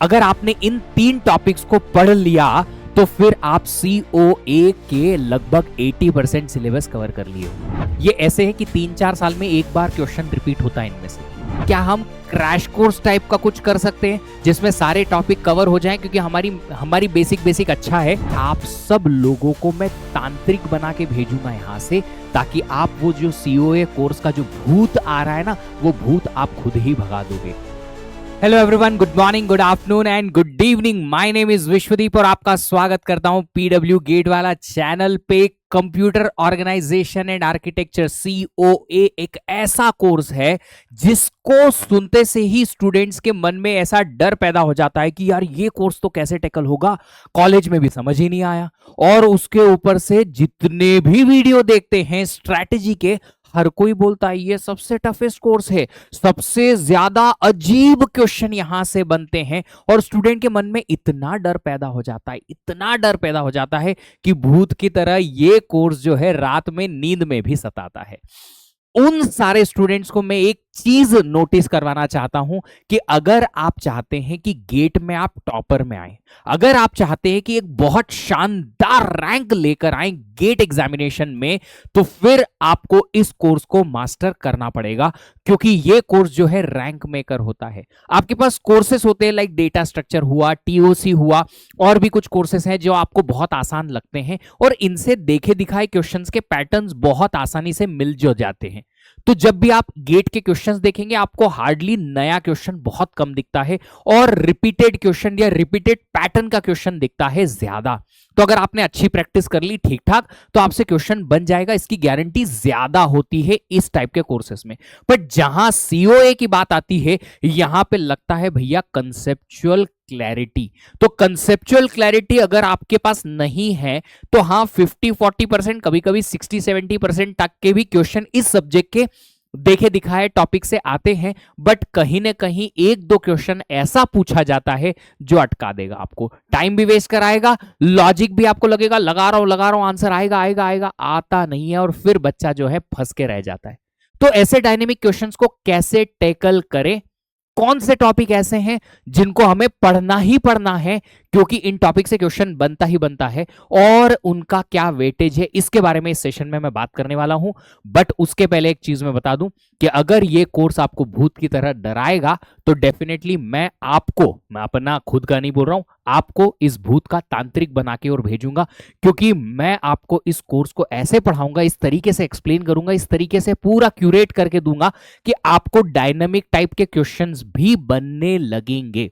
अगर आपने इन 3 टॉपिक्स को पढ़ लिया तो फिर आप COA के लगभग 80% सिलेबस कवर कर लिए हो। ये ऐसे है कि 3-4 साल में एक बार क्वेश्चन रिपीट होता है इनमें से। क्या हम क्रैश कोर्स टाइप का कुछ कर सकते हैं जिसमें सारे टॉपिक कवर हो जाएं? क्योंकि हमारी बेसिक अच्छा है। आप सब लोगों को मैं तांत्रिक बना के भेजूंगा यहाँ से, ताकि आप वो जो COA कोर्स का जो भूत आ रहा है ना, वो भूत आप खुद ही भगा दोगे। Hello everyone, good morning, good afternoon and good evening. My name is Vishwadeep और आपका स्वागत करता हूं PW गेट वाला चैनल पे। Computer organisation and architecture COA एक ऐसा कोर्स है जिसको सुनते से ही स्टूडेंट्स के मन में ऐसा डर पैदा हो जाता है कि यार ये कोर्स तो कैसे टैकल होगा, कॉलेज में भी समझ ही नहीं आया। और उसके ऊपर से जितने भी वीडियो देखते हैं स्ट्रैटेजी के, हर कोई बोलता है ये सबसे टफेस्ट कोर्स है, सबसे ज्यादा अजीब क्वेश्चन यहां से बनते हैं। और स्टूडेंट के मन में इतना डर पैदा हो जाता है कि भूत की तरह ये कोर्स जो है रात में नींद में भी सताता है। उन सारे स्टूडेंट्स को मैं एक चीज नोटिस करवाना चाहता हूं कि अगर आप चाहते हैं कि गेट में आप टॉपर में आए, अगर आप चाहते हैं कि एक बहुत शानदार रैंक लेकर आए गेट एग्जामिनेशन में, तो फिर आपको इस कोर्स को मास्टर करना पड़ेगा। क्योंकि ये कोर्स जो है रैंक मेकर होता है। आपके पास कोर्सेस होते हैं लाइक डेटा स्ट्रक्चर हुआ, TOC हुआ, और भी कुछ कोर्सेस हैं जो आपको बहुत आसान लगते हैं और इनसे देखे दिखाए क्वेश्चंस के पैटर्न्स बहुत आसानी से मिल जो जाते हैं। तो जब भी आप गेट के क्वेश्चंस देखेंगे, आपको हार्डली नया क्वेश्चन बहुत कम दिखता है और रिपीटेड क्वेश्चन या रिपीटेड पैटर्न का क्वेश्चन दिखता है ज्यादा। तो अगर आपने अच्छी प्रैक्टिस कर ली ठीक ठाक, तो आपसे क्वेश्चन बन जाएगा, इसकी गारंटी ज्यादा होती है इस टाइप के कोर्सेस में। बट जहां COA की बात आती है, यहां पे लगता है भैया कंसेप्चुअल क्लैरिटी। तो कंसेप्चुअल क्लैरिटी अगर आपके पास नहीं है तो हाँ, 50-40%, कभी कभी 60-70% तक के भी क्वेश्चन इस सब्जेक्ट के देखे दिखाए टॉपिक से आते हैं। बट कहीं ना कहीं एक दो क्वेश्चन ऐसा पूछा जाता है जो अटका देगा, आपको टाइम भी वेस्ट कराएगा, लॉजिक भी आपको लगेगा लगा रहा हूं आंसर आएगा, आता नहीं है और फिर बच्चा जो है फंस के रह जाता है। तो ऐसे डायनेमिक क्वेश्चंस को कैसे टैकल करें? कौन से टॉपिक ऐसे हैं जिनको हमें पढ़ना ही पढ़ना है, क्योंकि इन टॉपिक से क्वेश्चन बनता ही बनता है, और उनका क्या वेटेज है, इसके बारे में इस सेशन में मैं बात करने वाला हूं। बट उसके पहले एक चीज मैं बता दूं कि अगर ये कोर्स आपको भूत की तरह डराएगा, तो डेफिनेटली मैं अपना खुद का नहीं बोल रहा हूं, आपको इस भूत का तांत्रिक बना के और भेजूंगा। क्योंकि मैं आपको इस कोर्स को ऐसे पढ़ाऊंगा, इस तरीके से एक्सप्लेन करूंगा, इस तरीके से पूरा क्यूरेट करके दूंगा कि आपको डायनामिक टाइप के क्वेश्चंस भी बनने लगेंगे।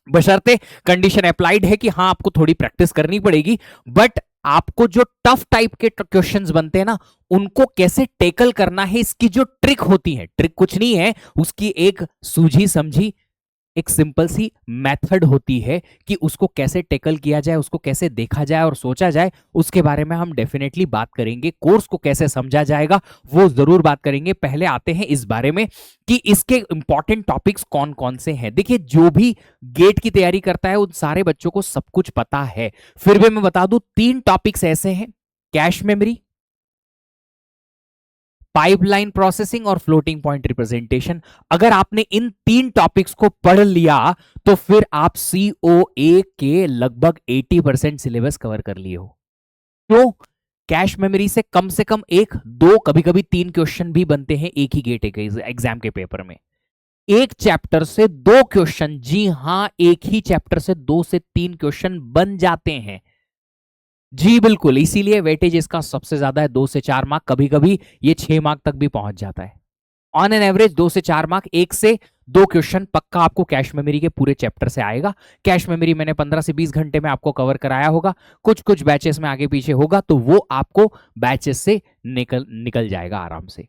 बशर्ते कंडीशन अप्लाइड है कि हाँ, आपको थोड़ी प्रैक्टिस करनी पड़ेगी। बट आपको जो टफ टाइप के क्वेश्चंस बनते हैं ना, उनको कैसे टैकल करना है, इसकी जो ट्रिक होती है, ट्रिक कुछ नहीं है, उसकी एक सूझी समझी एक सिंपल सी मेथड होती है कि उसको कैसे टैकल किया जाए, उसको कैसे देखा जाए और सोचा जाए, उसके बारे में हम डेफिनेटली बात करेंगे। कोर्स को कैसे समझा जाएगा वो जरूर बात करेंगे। पहले आते हैं इस बारे में कि इसके इंपॉर्टेंट टॉपिक्स कौन कौन से हैं। देखिए, जो भी गेट की तैयारी करता है उन सारे बच्चों को सब कुछ पता है, फिर भी मैं बता दूं 3 टॉपिक्स ऐसे हैं: कैश मेमोरी, पाइपलाइन प्रोसेसिंग और फ्लोटिंग पॉइंट रिप्रेजेंटेशन। अगर आपने इन 3 टॉपिक्स को पढ़ लिया तो फिर आप COA के लगभग 80% सिलेबस कवर कर लिए हो। तो कैश मेमोरी से कम 1, 2, कभी कभी 3 क्वेश्चन भी बनते हैं एक ही गेट एग्जाम के पेपर में। एक चैप्टर से 2 क्वेश्चन, जी हां, एक ही चैप्टर से 2 से 3 क्वेश्चन बन जाते हैं। जी बिल्कुल, इसीलिए वेटेज इसका सबसे ज्यादा है, 2 से 4 मार्क, कभी कभी ये 6 मार्क तक भी पहुंच जाता है। ऑन एन एवरेज 2 से 4 मार्क, 1 से 2 क्वेश्चन पक्का आपको कैश मेमोरी के पूरे चैप्टर से आएगा। कैश मेमोरी मैंने 15 से 20 घंटे में आपको कवर कराया होगा, कुछ बैचेस में आगे पीछे होगा, तो वो आपको बैचेस से निकल जाएगा आराम से।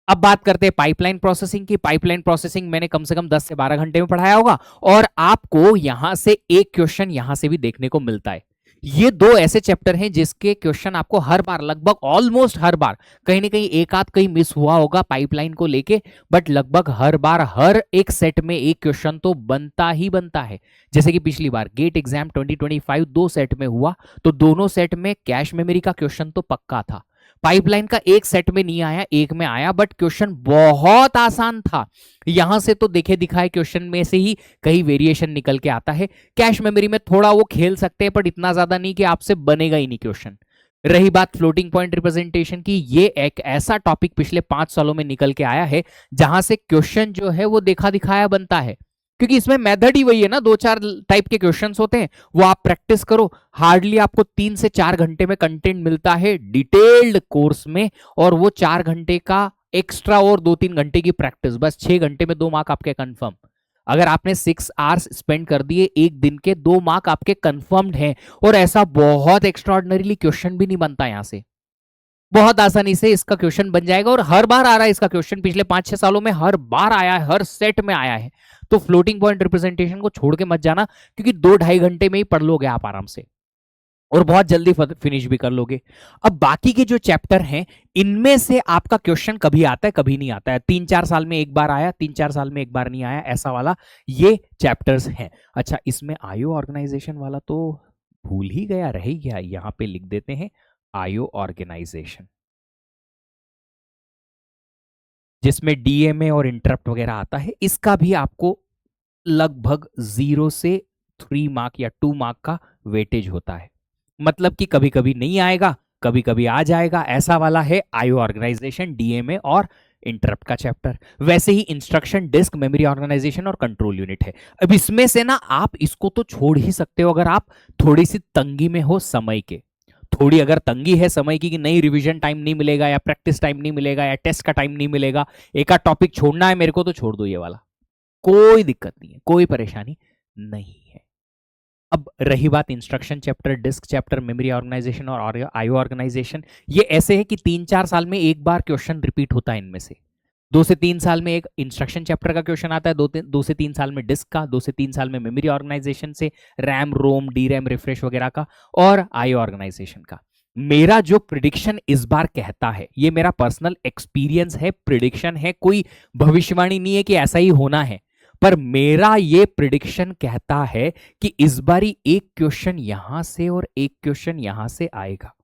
अब बात करते हैं पाइपलाइन प्रोसेसिंग की। पाइपलाइन प्रोसेसिंग मैंने कम से कम 10 से 12 घंटे में पढ़ाया होगा, और आपको यहां से एक क्वेश्चन यहां से भी देखने को मिलता है। ये 2 ऐसे चैप्टर हैं जिसके क्वेश्चन आपको हर बार, लगभग ऑलमोस्ट हर बार, कहीं ना कहीं एक आध कहीं मिस हुआ होगा पाइपलाइन को लेके, बट लगभग हर बार हर एक सेट में एक क्वेश्चन तो बनता ही बनता है। जैसे कि पिछली बार गेट एग्जाम 2025 2 सेट में हुआ, तो दोनों सेट में कैश मेमोरी का क्वेश्चन तो पक्का था। पाइपलाइन का एक सेट में नहीं आया, एक में आया, बट क्वेश्चन बहुत आसान था। यहां से तो देखे दिखाए क्वेश्चन में से ही कई वेरिएशन निकल के आता है। कैश मेमोरी में थोड़ा वो खेल सकते हैं, बट इतना ज्यादा नहीं कि आपसे बनेगा ही नहीं क्वेश्चन। रही बात फ्लोटिंग पॉइंट रिप्रेजेंटेशन की, ये एक ऐसा टॉपिक पिछले 5 सालों में निकल के आया है जहां से क्वेश्चन जो है वो देखा दिखाया बनता है, क्योंकि इसमें मेथड ही वही है ना, 2-4 टाइप के क्वेश्चंस होते हैं, वो आप प्रैक्टिस करो। हार्डली आपको 3 से 4 घंटे में कंटेंट मिलता है डिटेल्ड कोर्स में, और वो 4 घंटे का एक्स्ट्रा और 2-3 घंटे की प्रैक्टिस, बस 6 घंटे में 2 मार्क आपके कंफर्म। अगर आपने 6 आवर्स स्पेंड कर दिए एक दिन के, 2 मार्क आपके कंफर्म्ड हैं। और ऐसा बहुत एक्स्ट्राऑर्डिनरीली क्वेश्चन भी नहीं बनता यहां से, बहुत आसानी से इसका क्वेश्चन बन जाएगा, और हर बार आ रहा है इसका क्वेश्चन, पिछले 5-6 सालों में हर बार आया है, हर सेट में आया है। तो फ्लोटिंग पॉइंट रिप्रेजेंटेशन को छोड़ के मत जाना, क्योंकि 2-2.5 घंटे में ही पढ़ लोगे आप आराम से, और बहुत जल्दी फिनिश भी कर लोगे। अब बाकी के जो चैप्टर हैं, इनमें से आपका क्वेश्चन कभी आता है कभी नहीं आता है, 3-4 साल में एक बार आया, 3-4 साल में एक बार नहीं आया, ऐसा वाला ये चैप्टर्स हैं। अच्छा, इसमें आईओ ऑर्गेनाइजेशन वाला तो भूल ही गया, रह ही गया, यहां पे लिख देते हैं आईओ ऑर्गेनाइजेशन, जिसमें डीएमए और इंटरप्ट वगैरह आता है। इसका भी आपको लगभग 0 से 3 मार्क या 2 मार्क का वेटेज होता है, मतलब कि कभी कभी नहीं आएगा, कभी कभी आ जाएगा, ऐसा वाला है आईओ ऑर्गेनाइजेशन, डीएमए और इंटरप्ट का चैप्टर। वैसे ही इंस्ट्रक्शन डिस्क, मेमोरी ऑर्गेनाइजेशन और कंट्रोल यूनिट है। अब इसमें से ना आप इसको तो छोड़ ही सकते हो अगर आप थोड़ी सी तंगी में हो समय के। थोड़ी अगर तंगी है समय की कि नहीं, रिवीजन टाइम नहीं मिलेगा, या प्रैक्टिस टाइम नहीं मिलेगा, या टेस्ट का टाइम नहीं मिलेगा, एक आध टॉपिक छोड़ना है मेरे को, तो छोड़ दो ये वाला, कोई दिक्कत नहीं है, कोई परेशानी नहीं है। अब रही बात instruction chapter, disk chapter, memory organisation और आईओ ऑर्गेनाइजेशन, ये ऐसे है कि 3-4 साल में एक बार क्वेश्चन रिपीट होता है इनमें से। 2 से 3 साल में एक इंस्ट्रक्शन चैप्टर का क्वेश्चन आता है, 2 से 3 साल में डिस्क का, 2 से 3 साल में मेमोरी ऑर्गेनाइजेशन से, RAM ROM D RAM refresh वगैरह का, और आईओ ऑर्गेनाइजेशन का। मेरा जो प्रिडिक्शन इस बार कहता है, ये मेरा पर्सनल एक्सपीरियंस है, प्रिडिक्शन है, कोई भविष्यवाणी नहीं है कि ऐसा ही होना है, पर मेरा ये प्रिडिक्शन कहता है कि इस बारी एक क्वेश्चन यहां से और एक क्वेश्चन यहां से आएगा,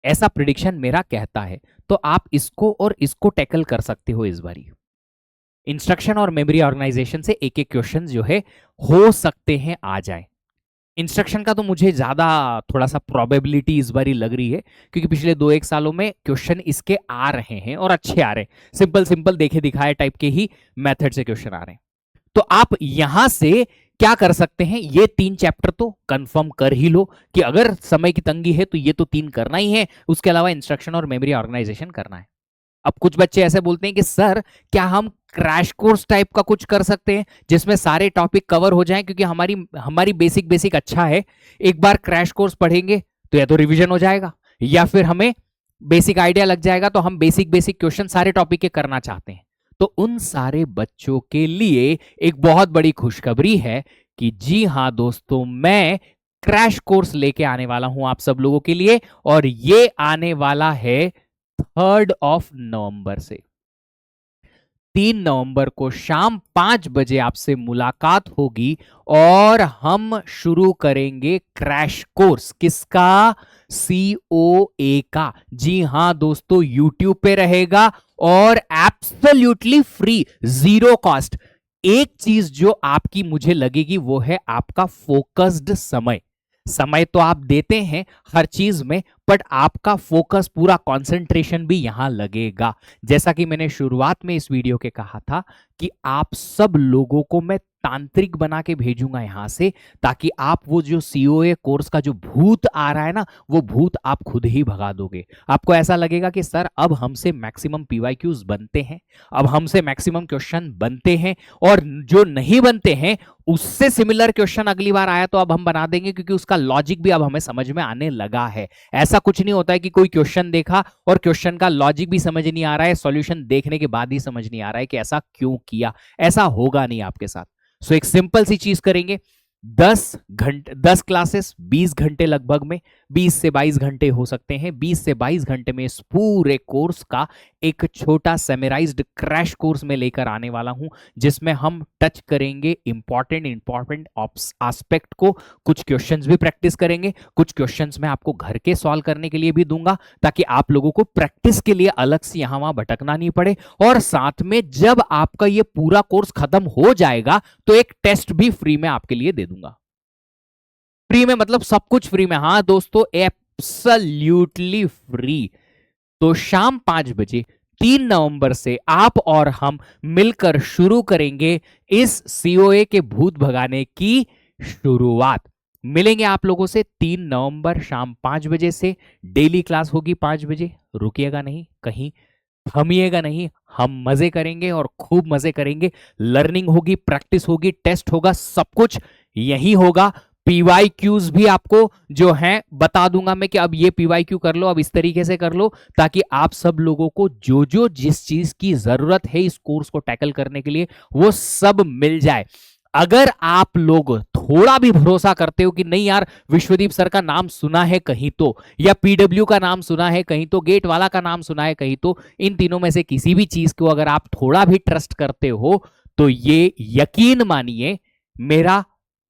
ऐसा प्रिडिक्शन मेरा कहता है। तो आप इसको और इसको टैकल कर सकते हो इस बारी। इंस्ट्रक्शन और मेमोरी ऑर्गेनाइजेशन से एक एक क्वेश्चन जो है हो सकते हैं आ जाए। इंस्ट्रक्शन का तो मुझे ज्यादा थोड़ा सा प्रोबेबिलिटी इस बारी लग रही है, क्योंकि पिछले 2-1 सालों में क्वेश्चन इसके आ रहे हैं और अच्छे आ रहे हैं, सिंपल सिंपल देखे दिखाए टाइप के ही मेथड से क्वेश्चन आ रहे हैं। तो आप यहां से क्या कर सकते हैं, ये 3 चैप्टर तो कंफर्म कर ही लो कि अगर समय की तंगी है तो ये तो 3 करना ही है, उसके अलावा इंस्ट्रक्शन और मेमोरी ऑर्गेनाइजेशन करना है। अब कुछ बच्चे ऐसे बोलते हैं कि सर क्या हम क्रैश कोर्स टाइप का कुछ कर सकते हैं जिसमें सारे टॉपिक कवर हो जाएं, क्योंकि हमारी बेसिक अच्छा है, एक बार क्रैश कोर्स पढ़ेंगे तो या तो रिवीजन हो जाएगा, या फिर हमें बेसिक आइडिया लग जाएगा, तो हम बेसिक क्वेश्चन सारे टॉपिक के करना चाहते हैं। तो उन सारे बच्चों के लिए एक बहुत बड़ी खुशखबरी है कि जी हां दोस्तों, मैं क्रैश कोर्स लेके आने वाला हूं आप सब लोगों के लिए, और ये आने वाला है 3 नवंबर से। 3 नवंबर को शाम 5 बजे आपसे मुलाकात होगी और हम शुरू करेंगे क्रैश कोर्स। किसका? COA का। जी हां दोस्तों, YouTube पे रहेगा और एब्सोल्युटली फ्री, 0 कॉस्ट। एक चीज जो आपकी मुझे लगेगी वो है आपका फोकस्ड समय। समय तो आप देते हैं हर चीज में, बट आपका फोकस, पूरा कंसंट्रेशन भी यहां लगेगा। जैसा कि मैंने शुरुआत में इस वीडियो के कहा था कि आप सब लोगों को मैं तांत्रिक बना के भेजूंगा यहां से, ताकि आप वो जो COA कोर्स का जो भूत आ रहा है ना, वो भूत आप खुद ही भगा दोगे। आपको ऐसा लगेगा कि सर अब हमसे मैक्सिमम PYQs बनते हैं, अब हमसे मैक्सिमम क्वेश्चन बनते हैं, और जो नहीं बनते हैं उससे सिमिलर क्वेश्चन अगली बार आया तो अब हम बना देंगे, क्योंकि उसका लॉजिक भी अब हमें समझ में आने लगा है। ऐसा कुछ नहीं होता है कि कोई क्वेश्चन देखा और क्वेश्चन का लॉजिक भी समझ नहीं आ रहा है, सॉल्यूशन देखने के बाद ही समझ नहीं आ रहा है कि ऐसा क्यों किया। ऐसा होगा नहीं आपके साथ। सो एक सिंपल सी चीज करेंगे, 10 क्लासेस 20 घंटे लगभग में, 20 से 22 घंटे हो सकते हैं। 20 से 22 घंटे में इस पूरे कोर्स का एक छोटा सेमराइज्ड क्रैश कोर्स में लेकर आने वाला हूं, जिसमें हम टच करेंगे इंपॉर्टेंट एस्पेक्ट को। कुछ क्वेश्चंस भी प्रैक्टिस करेंगे, कुछ क्वेश्चंस मैं आपको घर के सॉल्व करने के लिए भी दूंगा, ताकि आप लोगों को प्रैक्टिस के लिए अलग से यहां वहां भटकना नहीं पड़े। और साथ में जब आपका ये पूरा कोर्स खत्म हो जाएगा तो एक टेस्ट भी फ्री में आपके लिए दे दूंगा। फ्री में मतलब सब कुछ फ्री में, हाँ दोस्तों, एब्सोल्युटली फ्री। तो शाम 5 बजे 3 नवंबर से आप और हम मिलकर शुरू करेंगे इस सीओए के भूत भगाने की शुरुआत। मिलेंगे आप लोगों से 3 नवंबर शाम 5 बजे से। डेली क्लास होगी 5 बजे। रुकिएगा नहीं, कहीं थमिएगा नहीं, हम मजे करेंगे और खूब मजे करेंगे। लर्निंग होगी, प्रैक्टिस होगी, टेस्ट होगा, सब कुछ यही होगा। पीवाईक्यूज भी आपको जो है बता दूंगा मैं कि अब ये पीवाईक्यू कर लो, अब इस तरीके से कर लो, ताकि आप सब लोगों को जो जो जिस चीज की जरूरत है इस कोर्स को टैकल करने के लिए वो सब मिल जाए। अगर आप लोग थोड़ा भी भरोसा करते हो कि नहीं यार, विश्वदीप सर का नाम सुना है कहीं तो, या पीडब्ल्यू का नाम सुना है कहीं तो, गेट वाला का नाम सुना है कहीं तो, इन तीनों में से किसी भी चीज को अगर आप थोड़ा भी ट्रस्ट करते हो तो ये यकीन मानिए, मेरा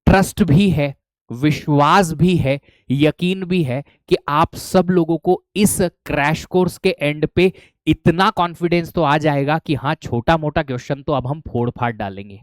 ट्रस्ट भी है, विश्वास भी है, यकीन भी है कि आप सब लोगों को इस क्रैश कोर्स के एंड पे इतना कॉन्फिडेंस तो आ जाएगा कि हाँ, छोटा मोटा क्वेश्चन तो अब हम फोड़ फाड़ डालेंगे,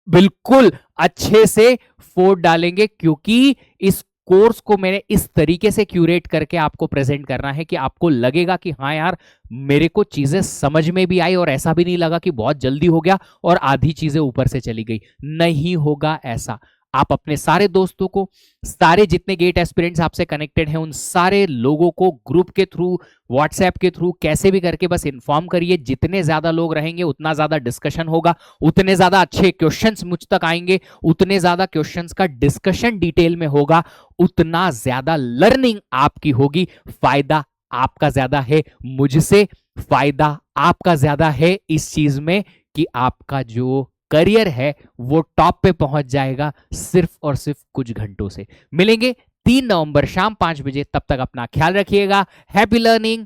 बिल्कुल अच्छे से फोड़ डालेंगे। क्योंकि इस कोर्स को मैंने इस तरीके से क्यूरेट करके आपको प्रेजेंट करना है कि आपको लगेगा कि हाँ यार, मेरे को चीजें समझ में भी आई, और ऐसा भी नहीं लगा कि बहुत जल्दी हो गया और आधी चीजें ऊपर से चली गई। नहीं होगा ऐसा। आप अपने सारे दोस्तों को, सारे जितने गेट एस्पिरेंट्स आपसे कनेक्टेड हैं, उन सारे लोगों को ग्रुप के थ्रू, व्हाट्सएप के थ्रू, कैसे भी करके बस इन्फॉर्म करिए। जितने ज्यादा लोग रहेंगे उतना ज्यादा डिस्कशन होगा, उतने ज्यादा अच्छे क्वेश्चंस मुझ तक आएंगे, उतने ज्यादा क्वेश्चंस का डिस्कशन डिटेल में होगा, उतना ज्यादा लर्निंग आपकी होगी। फायदा आपका ज्यादा है मुझसे, फायदा आपका ज्यादा है इस चीज में कि आपका जो करियर है वो टॉप पे पहुंच जाएगा सिर्फ और सिर्फ कुछ घंटों से। मिलेंगे 3 नवंबर शाम 5 बजे। तब तक अपना ख्याल रखिएगा। Happy learning,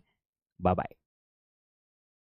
bye bye.